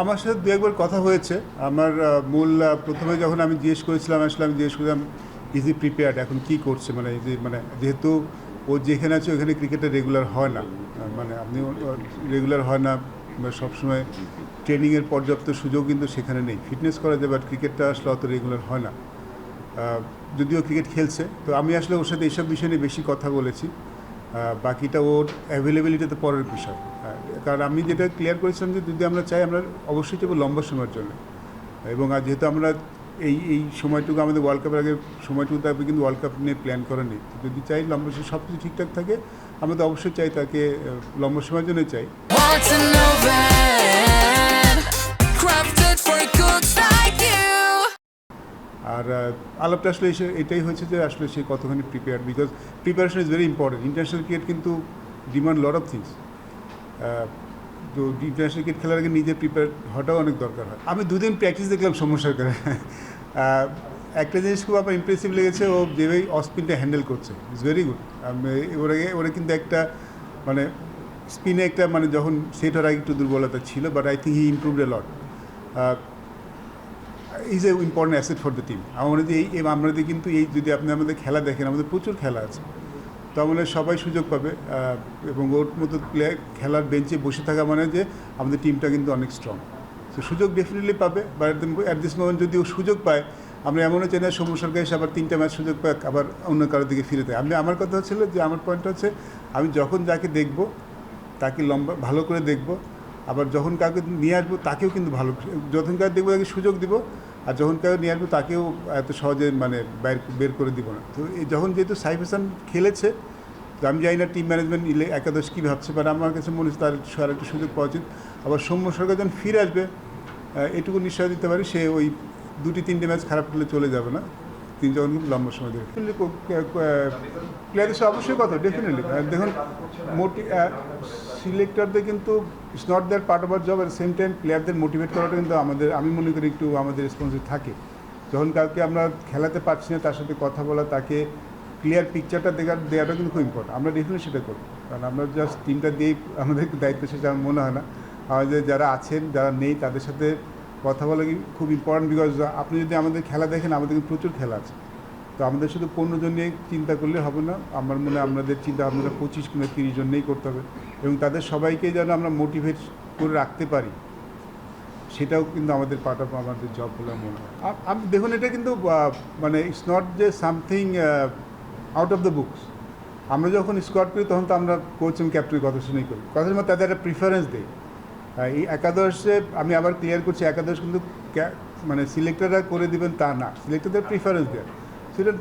আমার সাথে দু একবার কথা হয়েছে। আমার মূল প্রথমে যখন আমি জিজ্ঞেস করেছিলাম, আসলে আমি জিজ্ঞেস করলাম ইজ ই প্রিপেয়ার্ড, এখন কী করছে, মানে এই যে মানে যেহেতু ও যেখানে আছে ওখানে ক্রিকেটে রেগুলার হয় না, মানে আপনি রেগুলার হয় না বা সবসময় ট্রেনিংয়ের পর্যাপ্ত সুযোগ কিন্তু সেখানে নেই। ফিটনেস করা যায়, বাট ক্রিকেটটা আসলে অত রেগুলার হয় না। যদিও ক্রিকেট খেলছে, তো আমি আসলে ওর সাথে এইসব বিষয় নিয়ে বেশি কথা বলেছি। বাকিটা ওর অ্যাভেলেবিলিটি তো পরের বিষয়। কারণ আমি যেটা ক্লিয়ার করেছিলাম যে যদি আমরা চাই, আমরা অবশ্যই চাইবো লম্বা সময়ের জন্য। এবং আর যেহেতু আমরা এই সময়টুকু আমাদের ওয়ার্ল্ড কাপের আগে সময়টুকু তারপরে কিন্তু ওয়ার্ল্ড কাপ নিয়ে প্ল্যান করা নেই। যদি চাই লম্বা সময় সব কিছু ঠিকঠাক থাকে, আমরা তো অবশ্যই চাই তাকে লম্বা সময়ের জন্যই চাই। আর আলাপটা আসলে এটাই হয়েছে যে আসলে সে কতখানি prepare, because preparation is very important. International cricket কিন্তু ডিমান্ড লট অফ থিংস। তো ইন্টারন্যাশনাল ক্রিকেট খেলার আগে নিজে প্রিপেয়ার হওয়াটাও অনেক দরকার হয়। আমি দুদিন প্র্যাকটিস দেখলাম সৌম্য সরকারের। একটা জিনিস খুব আমার ইমপ্রেসিভ লেগেছে, ও যেভাবেই অফ-স্পিনটা হ্যান্ডেল করছে, ইটস ভেরি গুড। ওরা কিন্তু একটা মানে স্পিনে একটা মানে যখন সেট হওয়ার আগে একটু দুর্বলতা ছিল, but I think he improved A lot. Is a important asset for the team. আমার মনে হয় আমাদের কিন্তু এই যদি আপনি আমাদের খেলা দেখেন, আমাদের প্রচুর খেলা আছে, তো আমাদের সবাই সুযোগ পাবে। এবং ওর মতো প্লেয়ার খেলার বেঞ্চে বসে থাকা মানে যে আমাদের টিমটা কিন্তু অনেক স্ট্রং। তো সুযোগ ডেফিনেটলি পাবে, বাট অ্যাট দিস মোমেন্ট যদি ও সুযোগ পায়, আমরা এমনও চাই না সৌম্য সরকার এসে আবার 3টা ম্যাচ সুযোগ পায় আবার অন্য কারোর দিকে ফিরে দেয়। আমার কথা হচ্ছিল যে আমার পয়েন্ট হচ্ছে, আমি যখন যাকে দেখব তাকে লম্বা ভালো করে দেখব, আবার যখন কাউকে নিয়ে আসবো তাকেও কিন্তু ভালো, যখন কাউকে দেখবো তাকে সুযোগ দিব, আর যখন কাউকে নিয়ে আসবো তাকেও এত সহজে মানে বের করে দিব না। তো যখন যেহেতু সাইফ হাসান খেলেছে, তো আমি জানি না টিম ম্যানেজমেন্ট একাদশ কী ভাবছে, বাট আমার কাছে মনে হচ্ছে তার আর একটা সুযোগ পাওয়া উচিত। আবার সৌম্য সরকার যখন ফিরে আসবে, এটুকু নিশ্চয় দিতে পারি সে ওই 2-3টে ম্যাচ খারাপ করলে চলে যাবে না, তিনি যখন কিন্তু লম্বা সময় দেবে। প্লেয়ারদের সাথে অবশ্যই কথা, ডেফিনেটলি। দেখুন, সিলেক্টরদের কিন্তু it's not that part of our job, at same time প্লেয়ারদের মোটিভেট করাটা কিন্তু আমি মনে করি একটু আমাদের রেসপন্সিভ থাকে। যখন কাউকে আমরা খেলাতে পারছি না, তার সাথে কথা বলা, তাকে ক্লিয়ার পিকচারটা দেওয়াটা কিন্তু খুব ইম্পর্টেন্ট। আমরা ডেফিনেটলি সেটা করি, কারণ আমরা জাস্ট টিমটা দিয়েই আমাদের দায়িত্ব শেষ আমার মনে হয় না। আমাদের যারা আছেন, যারা নেই, তাদের সাথে কথা বলা খুব ইম্পর্টেন্ট। বিকজ আপনি যদি আমাদের খেলা দেখেন, আমাদের কিন্তু প্রচুর খেলা আছে। তো আমাদের শুধু 15 জন নিয়ে চিন্তা করলে হবে না। আমার মনে হয় আমাদের চিন্তা আপনারা 25 কিংবা 30 জন নিয়েই করতে হবে, এবং তাদের সবাইকে যেন আমরা মোটিভেট করে রাখতে পারি, সেটাও কিন্তু আমাদের পার্ট অফ আমাদের জব বলে মনে হয়। আমি দেখুন, এটা কিন্তু মানে ইটস নট যে something out of the books. আমরা যখন স্কোয়াড করি, তখন তো আমরা কোচ এবং ক্যাপ্টেনের কথা শুনেই করি, কথার মধ্যে তাদের একটা প্রিফারেন্স দিই। এই একাদশে আমি আবার ক্লিয়ার করছি, একাদশ কিন্তু মানে সিলেক্টররা করে দেবেন তা না, সিলেক্টরদের প্রিফারেন্স দেয়, সেটা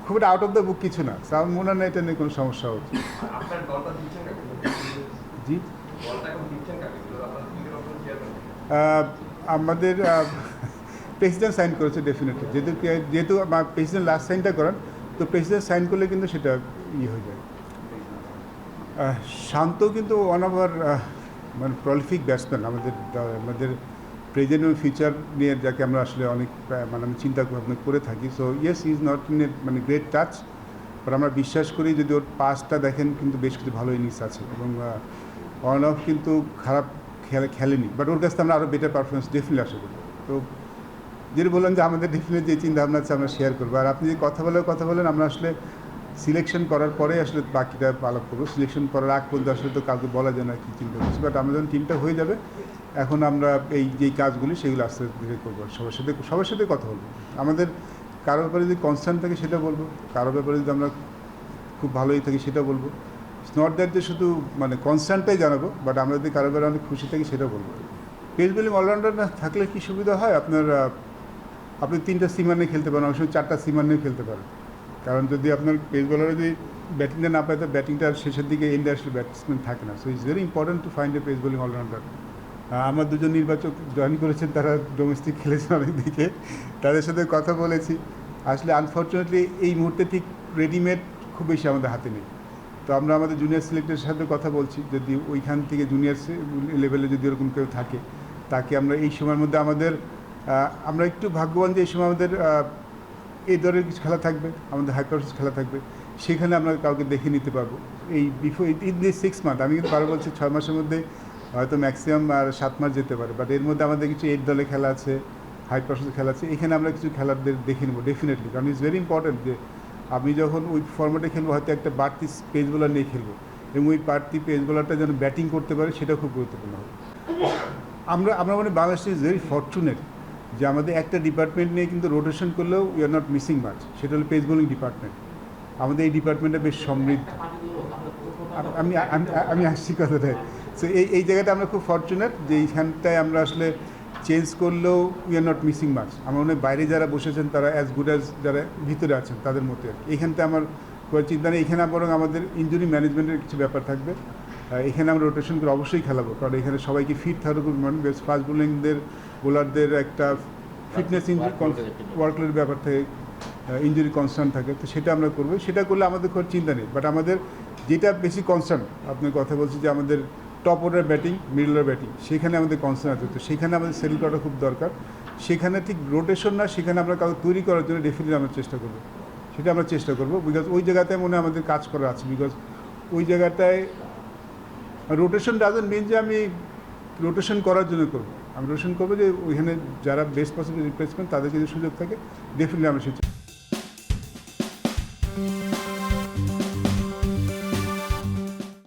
খুব একটা আউট অফ দ্য বুক কিছু না। আমার মনে হয় না এটা নিয়ে কোনো সমস্যা হচ্ছে। জি, আমাদের প্রেসিডেন্ট সাইন করেছে ডেফিনেটলি, যেহেতু প্রেসিডেন্ট লাস্ট সাইনটা করেন, তো প্রেসিডেন্ট সাইন করলে কিন্তু সেটা হয়ে যায়। শান্ত কিন্তু ওয়ান অফ আওয়ার মানে প্রলিফিক ব্যাটসম্যান, আমাদের প্রেজেন্ট এবং ফিউচার নিয়ে যাকে আমরা আসলে অনেক মানে আমি চিন্তা ভাবনা করে থাকি। So yes, is not in a মানে গ্রেট টাচ, বাট আমরা বিশ্বাস করি যদি ওর পাসটা দেখেন, কিন্তু বেশ কিছু ভালো ইনিংস আছে, এবং অন অফ কিন্তু খারাপ খেলেনি, বাট ওর কাছ থেকে আমরা আরও বেটার পারফরমেন্স ডেফিনেটলি আশা করি। তো যেটা বললাম যে আমাদের ডেফিনেটলি যে চিন্তা ভাবনা আছে আমরা শেয়ার করবো। আর আপনি যে কথা বলেন, আমরা আসলে সিলেকশন করার পরে আসলে বাকিটা আলাপ করবো। সিলেকশন করার আগ পর্যন্ত আসলে তো কাউকে বলা যায় না কী চিন্তা করছি, বাট আমরা যখন টিমটা হয়ে যাবে, এখন আমরা এই যেই কাজগুলি সেগুলো আস্তে ধীরে করবো, সবার সাথে কথা বলবো। আমাদের কারোর ব্যাপারে যদি কনসার্ন থাকে সেটা বলবো, কারোর ব্যাপারে যদি আমরা খুব ভালোই থাকি সেটা বলবো। ইটস নট দ্যাট যে শুধু মানে কনসার্নটাই জানাবো, বাট আমরা যদি কারোর ব্যাপারে অনেক খুশি থাকি সেটা বলবো। পেস বোলিং অলরাউন্ডার না থাকলে কী সুবিধা হয়, আপনি 3টা সিমার নিয়ে খেলতে পারেন, অবশ্যই 4টা সিমার নিয়ে খেলতে পারেন। কারণ যদি আপনার পেস বোলারে যদি ব্যাটিংটা না পায়, তো ব্যাটিংটার শেষের দিকে এন্ডে আসলে ব্যাটসম্যান থাকে না। So it's very important to find a pace bowling allrounder. আমার দুজন নির্বাচক জয়েন করেছেন, তারা ডোমেস্টিক খেলেছেন অনেক দিকে, তাদের সাথে কথা বলেছি। আসলে আনফর্চুনেটলি এই মুহূর্তে ঠিক রেডিমেড খুব বেশি আমাদের হাতে নেই। তো আমরা আমাদের জুনিয়র সিলেক্টরের সাথে কথা বলছি, যদি ওইখান থেকে জুনিয়র লেভেলে যদি ওরকম কেউ থাকে, তাকে আমরা এই সময়ের মধ্যে আমরা একটু ভাগ্যবান যে এই সময় আমাদের এই দলের কিছু খেলা থাকবে, আমাদের হাই পারফরমেন্স খেলা থাকবে, সেখানে আমরা কাউকে দেখে নিতে পারবো। এই বিফোর ইন দিস 6 মান্থ, আমি কিন্তু বারো বলছি 6 মাসের মধ্যে হয়তো ম্যাক্সিমাম আর 7 মাস যেতে পারে, বাট এর মধ্যে আমাদের কিছু 8 দলে খেলা আছে, হাই পার্সেন্ট খেলা আছে, এখানে আমরা কিছু খেলাদের দেখে নেবো ডেফিনেটলি, কারণ ইটস ভেরি ইম্পর্টেন্ট যে আমি যখন ওই ফর্মেটে খেলবো হয়তো একটা বাড়তি পেস বোলার নিয়ে খেলবো এবং ওই বাড়তি পেস বোলারটা যেন ব্যাটিং করতে পারে সেটা খুব গুরুত্বপূর্ণ হবে। আমরা মানে বাংলাদেশ ইজ ভেরি ফর্চুনেট যে আমাদের একটা ডিপার্টমেন্ট নিয়ে কিন্তু রোটেশন করলেও we are not missing much, সেটা হলো পেস বোলিং ডিপার্টমেন্ট। আমাদের এই ডিপার্টমেন্টটা বেশ সমৃদ্ধ। আমি আমি আসছি কথাটায়। সো এই জায়গাটা আমরা খুব ফর্চুনেট যে এইখানটায় আমরা আসলে চেঞ্জ করলেও we are not missing much. আমার মনে হয় বাইরে যারা বসেছেন তারা অ্যাজ গুড অ্যাজ যারা ভিতরে আছেন তাদের মধ্যে। এইখানটা আমার কোনো চিন্তা নেই। এখানে বরং আমাদের ইনজুরি ম্যানেজমেন্টের কিছু ব্যাপার থাকবে। এখানে আমরা রোটেশন করে অবশ্যই খেলাবো, কারণ এখানে সবাইকে ফিট থাকবে। বেশ ফাস্ট বোলিংদের বোলারদের একটা ফিটনেস ওয়ার্কলোডের ব্যাপার থাকে, ইঞ্জুরি কনসার্ন থাকে, তো সেটা আমরা করবো। সেটা করলে আমাদের কোনো চিন্তা নেই। বাট আমাদের যেটা বেশি কনসার্ন, আপনার কথা বলছি যে আমাদের top order batting, middle order batting, সেখানে আমাদের কনসার্ন আছে। তো সেখানে আমাদের সেটেল করাটা খুব দরকার। সেখানে ঠিক রোটেশন না, সেখানে আমরা কাউকে তৈরি করার জন্য ডেফিনেটলি আমরা চেষ্টা করবো, সেটা আমরা চেষ্টা করবো। বিকজ ওই জায়গাটায় মনে হয় আমাদের কাজ করা আছে। বিকজ ওই জায়গাটায় রোটেশন ডাজন্ট মিন যে আমি রোটেশন করার জন্য করবো। আমি রোটেশন করবো যে ওইখানে যারা বেস্ট পসিবল রিপ্লেসমেন্ট তাদের যদি সুযোগ থাকে ডেফিনেটলি আমরা সেই